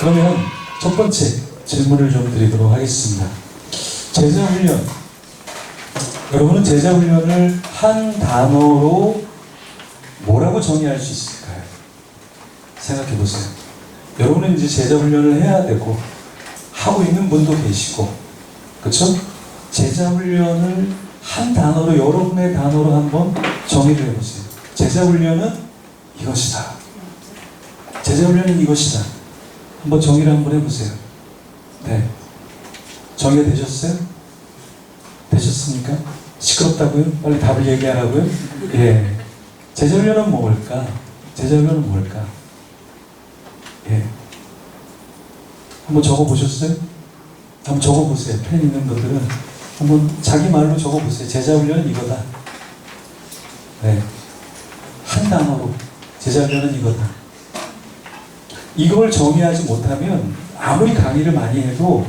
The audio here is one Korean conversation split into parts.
그러면 첫 번째 질문을 좀 드리도록 하겠습니다. 제자훈련. 여러분은 제자훈련을 한 단어로 뭐라고 정의할 수 있을까요? 생각해 보세요. 여러분은 이제 제자훈련을 해야 되고 하고 있는 분도 계시고, 그렇죠? 제자훈련을 한 단어로, 여러분의 단어로 한번 정의를 해보세요. 제자훈련은 이것이다. 제자훈련은 이것이다. 한번 정의를 한번 해보세요. 네. 정의가 되셨어요? 되셨습니까? 시끄럽다고요? 빨리 답을 얘기하라고요? 예. 제자훈련은 뭘까? 제자훈련은 뭘까? 예. 한번 적어보셨어요? 한번 적어보세요. 펜 있는 분들은 한번 자기 말로 적어보세요. 제자훈련은 이거다. 네. 한 단어로 제자훈련은 이거다. 이걸 정의하지 못하면 아무리 강의를 많이 해도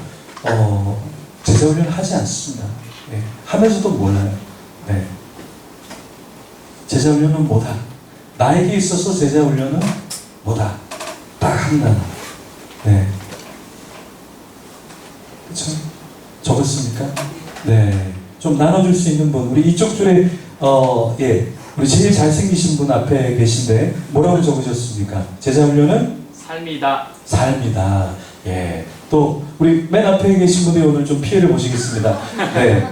제자훈련을 하지 않습니다. 네. 하면서도 몰라요. 네. 제자훈련은 뭐다? 나에게 있어서 제자훈련은 뭐다? 딱 한 단어. 네. 그쵸? 적었습니까? 네. 좀 나눠줄 수 있는 분. 우리 이쪽 줄에, 예. 우리 제일 잘생기신 분 앞에 계신데, 뭐라고 적으셨습니까? 제자훈련은? 삶이다. 삶이다. 예. 또, 우리 맨 앞에 계신 분들이 오늘 좀 피해를 보시겠습니다. 네.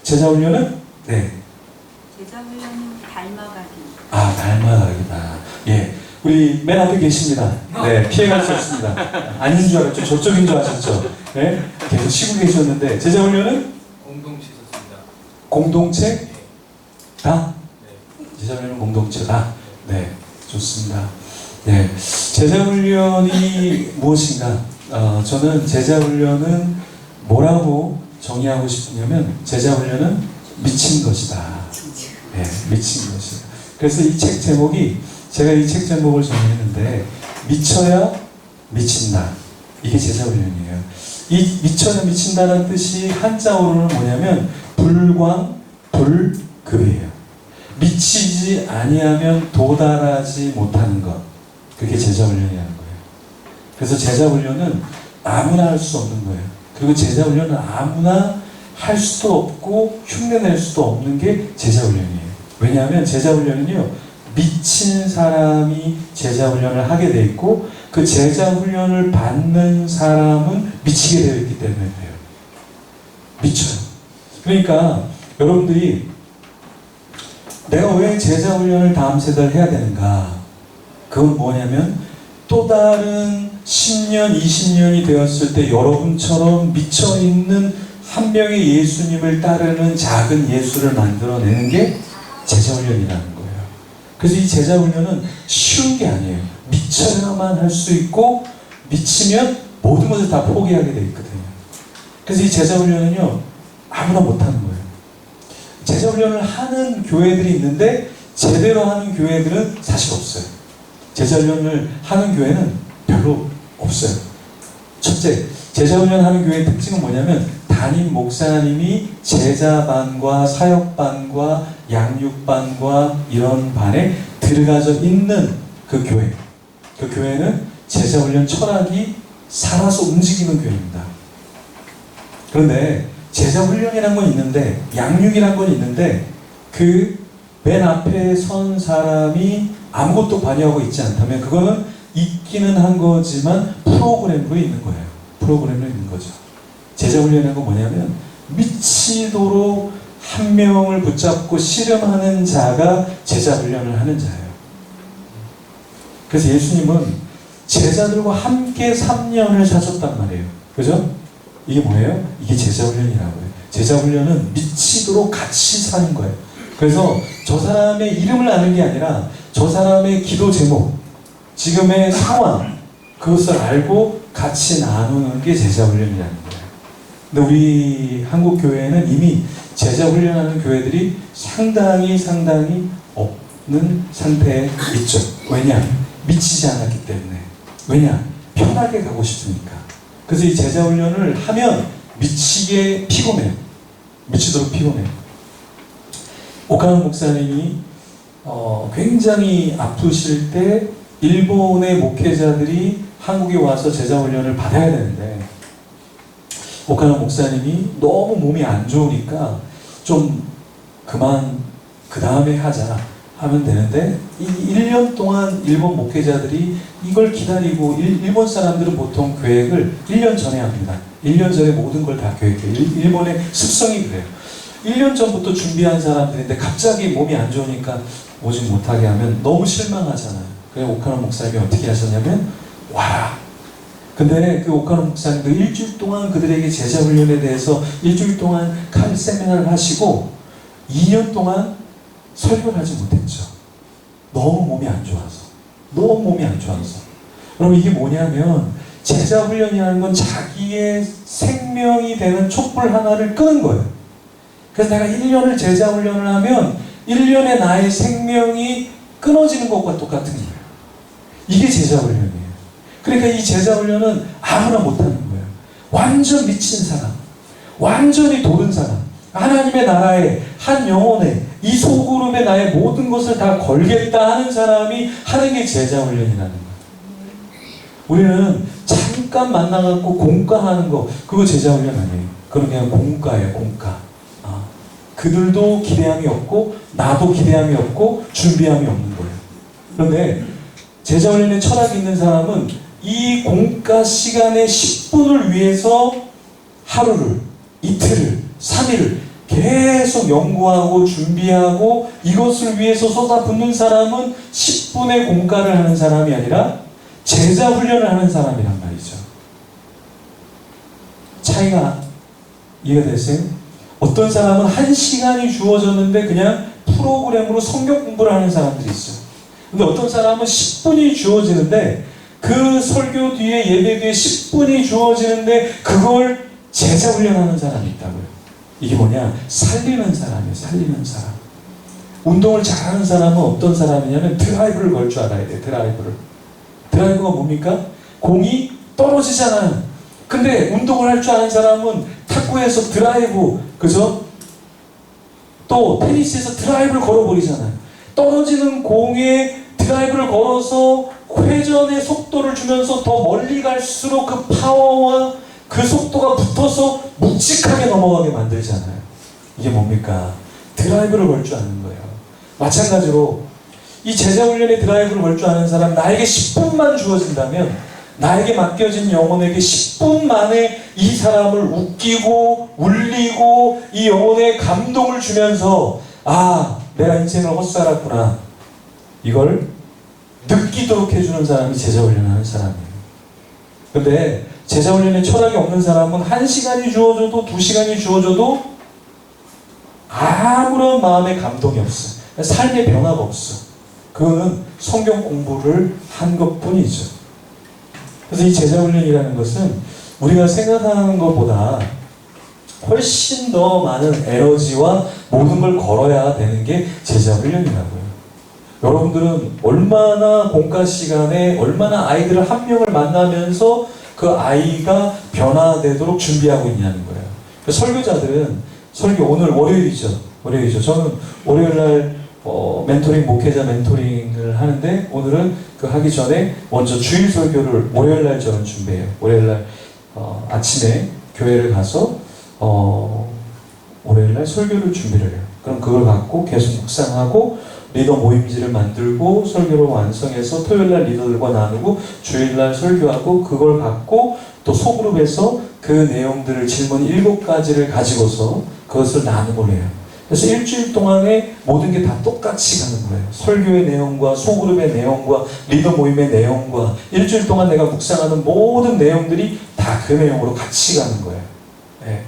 제자훈련은? 네. 제자훈련은 닮아가기. 아, 닮아가기다. 예. 우리 맨 앞에 계십니다. 네. 피해갈 수 없습니다. 아닌 줄 알았죠? 저쪽인 줄 아셨죠? 네. 계속 쉬고 계셨는데, 제자훈련은? 공동체 좋습니다. 공동체? 다? 네. 제자훈련은 공동체다. 네. 좋습니다. 네. 제자훈련이 무엇인가? 저는 제자훈련은 뭐라고 정의하고 싶으냐면, 제자훈련은 미친 것이다. 네. 미친 것이다. 그래서 이 책 제목이, 제가 이 책 제목을 정했는데, 미쳐야 미친다. 이게 제자훈련이에요. 이 미쳐야 미친다는 뜻이 한자어로는 뭐냐면 불광, 불급이에요. 미치지 아니하면 도달하지 못하는 것. 그게 제자훈련이라는 거예요. 그래서 제자훈련은 아무나 할 수 없는 거예요. 그리고 제자훈련은 아무나 할 수도 없고 흉내낼 수도 없는 게 제자훈련이에요. 왜냐하면 제자훈련은요, 미친 사람이 제자훈련을 하게 돼 있고, 그 제자훈련을 받는 사람은 미치게 되어 있기 때문에 그래요. 미쳐요. 그러니까 여러분들이 내가 왜 제자훈련을 다음 세대를 해야 되는가? 그건 뭐냐면, 또 다른 10년, 20년이 되었을 때 여러분처럼 미쳐있는 한 명의 예수님을 따르는 작은 예수를 만들어내는 게 제자훈련이라는 거예요. 그래서 이 제자훈련은 쉬운 게 아니에요. 미쳐야만 할 수 있고, 미치면 모든 것을 다 포기하게 돼 있거든요. 그래서 이 제자훈련은요, 아무나 못하는 거예요. 제자훈련을 하는 교회들이 있는데, 제대로 하는 교회들은 사실 없어요. 제자훈련을 하는 교회는 별로 없어요. 첫째, 제자훈련 하는 교회의 특징은 뭐냐면, 담임 목사님이 제자반과 사역반과 양육반과 이런 반에 들어가져 있는 그 교회. 그 교회는 제자훈련 철학이 살아서 움직이는 교회입니다. 그런데 제자훈련이라는 건 있는데, 양육이라는 건 있는데, 그 맨 앞에 선 사람이 아무것도 관여하고 있지 않다면 그거는 있기는 한 거지만 프로그램으로 있는 거예요. 프로그램으로 있는 거죠. 제자훈련이라는 건 뭐냐면, 미치도록 한 명을 붙잡고 씨름하는 자가 제자훈련을 하는 자예요. 그래서 예수님은 제자들과 함께 3년을 사셨단 말이에요. 그죠? 이게 뭐예요? 이게 제자훈련이라고 해요. 제자훈련은 미치도록 같이 사는 거예요. 그래서 저 사람의 이름을 아는 게 아니라 저 사람의 기도 제목, 지금의 상황, 그것을 알고 같이 나누는 게 제자훈련이라는 거예요. 근데 우리 한국 교회는 이미 제자훈련하는 교회들이 상당히 없는 상태에 있죠. 왜냐? 미치지 않았기 때문에. 왜냐? 편하게 가고 싶으니까. 그래서 이 제자훈련을 하면 미치게 피곤해요. 미치도록 피곤해요. 오카노 목사님이 굉장히 아프실 때 일본의 목회자들이 한국에 와서 제자훈련을 받아야 되는데 오카노 목사님이 너무 몸이 안 좋으니까 좀 그만 그 다음에 하자 하면 되는데 이 1년 동안 일본 목회자들이 이걸 기다리고 일본 사람들은 보통 계획을 1년 전에 합니다. 1년 전에 모든 걸 다 계획해요. 일본의 습성이 그래요. 1년 전부터 준비한 사람들인데 갑자기 몸이 안 좋으니까 오지 못하게 하면 너무 실망하잖아요. 그래서 오카노 목사님이 어떻게 하셨냐면 와라. 근데 그 오카노 목사님도 일주일 동안 그들에게 제자훈련에 대해서 일주일 동안 칼 세미나를 하시고 2년 동안 설교를 하지 못했죠. 너무 몸이 안 좋아서. 너무 몸이 안 좋아서. 여러분 이게 뭐냐면 제자훈련이라는 건 자기의 생명이 되는 촛불 하나를 끄는 거예요. 그래서 내가 1년을 제자훈련을 하면 1년의 나의 생명이 끊어지는 것과 똑같은 거예요. 이게 제자훈련이에요. 그러니까 이 제자훈련은 아무나 못하는 거예요. 완전 미친 사람, 완전히 도른 사람, 하나님의 나라에 한 영혼에 이 소그룹에 나의 모든 것을 다 걸겠다 하는 사람이 하는 게 제자훈련이라는 거예요. 우리는 잠깐 만나갖고 공과하는 거 그거 제자훈련 아니에요. 그건 그냥 공과예요. 공과. 그들도 기대함이 없고 나도 기대함이 없고 준비함이 없는 거예요. 그런데 제자훈련에 철학이 있는 사람은 이 공과 시간의 10분을 위해서 하루를, 이틀을, 3일을 계속 연구하고 준비하고 이것을 위해서 쏟아붓는 사람은 10분의 공과를 하는 사람이 아니라 제자훈련을 하는 사람이란 말이죠. 차이가 이해가 되세요? 어떤 사람은 1시간이 주어졌는데 그냥 프로그램으로 성경 공부를 하는 사람들이 있어요. 근데 어떤 사람은 10분이 주어지는데 그 설교 뒤에 예배 뒤에 10분이 주어지는데 그걸 제자훈련하는 사람이 있다고요. 이게 뭐냐? 살리는 사람이에요. 살리는 사람. 운동을 잘하는 사람은 어떤 사람이냐면 드라이브를 걸 줄 알아야 돼요. 드라이브를. 드라이브가 뭡니까? 공이 떨어지잖아요. 근데 운동을 할 줄 아는 사람은 탁구에서 드라이브, 그죠? 또 테니스에서 드라이브를 걸어버리잖아요. 떨어지는 공에 드라이브를 걸어서 회전의 속도를 주면서 더 멀리 갈수록 그 파워와 그 속도가 붙어서 묵직하게 넘어가게 만들잖아요. 이게 뭡니까? 드라이브를 걸 줄 아는 거예요. 마찬가지로 이 제자훈련에 드라이브를 걸 줄 아는 사람, 나에게 10분만 주어진다면 나에게 맡겨진 영혼에게 10분 만에 이 사람을 웃기고 울리고 이 영혼에 감동을 주면서 아, 내가 인생을 헛살았구나. 이걸 느끼도록 해주는 사람이 제자훈련하는 사람이에요. 근데 제자훈련에 철학이 없는 사람은 1시간이 주어져도 2시간이 주어져도 아무런 마음의 감동이 없어. 삶의 변화가 없어. 그거는 성경 공부를 한 것뿐이죠. 그래서 이 제자훈련이라는 것은 우리가 생각하는 것보다 훨씬 더 많은 에너지와 모든 걸 걸어야 되는 게 제자훈련이라고요. 여러분들은 얼마나 공과 시간에 얼마나 아이들을 한 명을 만나면서 그 아이가 변화되도록 준비하고 있냐는 거예요. 설교자들은 오늘 월요일이죠. 저는 월요일날 멘토링, 목회자 멘토링을 하는데 오늘은 그 하기 전에 먼저 주일 설교를 월요일날 저는 준비해요. 월요일날 아침에 교회를 가서 월요일날 설교를 준비를 해요. 그럼 그걸 갖고 계속 묵상하고 리더 모임지를 만들고 설교를 완성해서 토요일날 리더들과 나누고 주일날 설교하고 그걸 갖고 또 소그룹에서 그 내용들을 질문 7가지를 가지고서 그것을 나눔을 해요. 그래서 일주일 동안에 모든 게 다 똑같이 가는 거예요. 설교의 내용과 소그룹의 내용과 리더 모임의 내용과 일주일 동안 내가 묵상하는 모든 내용들이 다 그 내용으로 같이 가는 거예요. 네.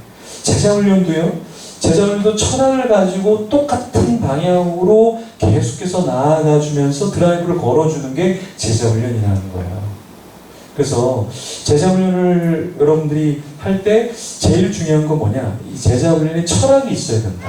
제자훈련도 철학을 가지고 똑같은 방향으로 계속해서 나아가주면서 드라이브를 걸어주는 게 제자훈련이라는 거예요. 그래서 제자훈련을 여러분들이 할 때 제일 중요한 건 뭐냐? 이 제자훈련에 철학이 있어야 된다.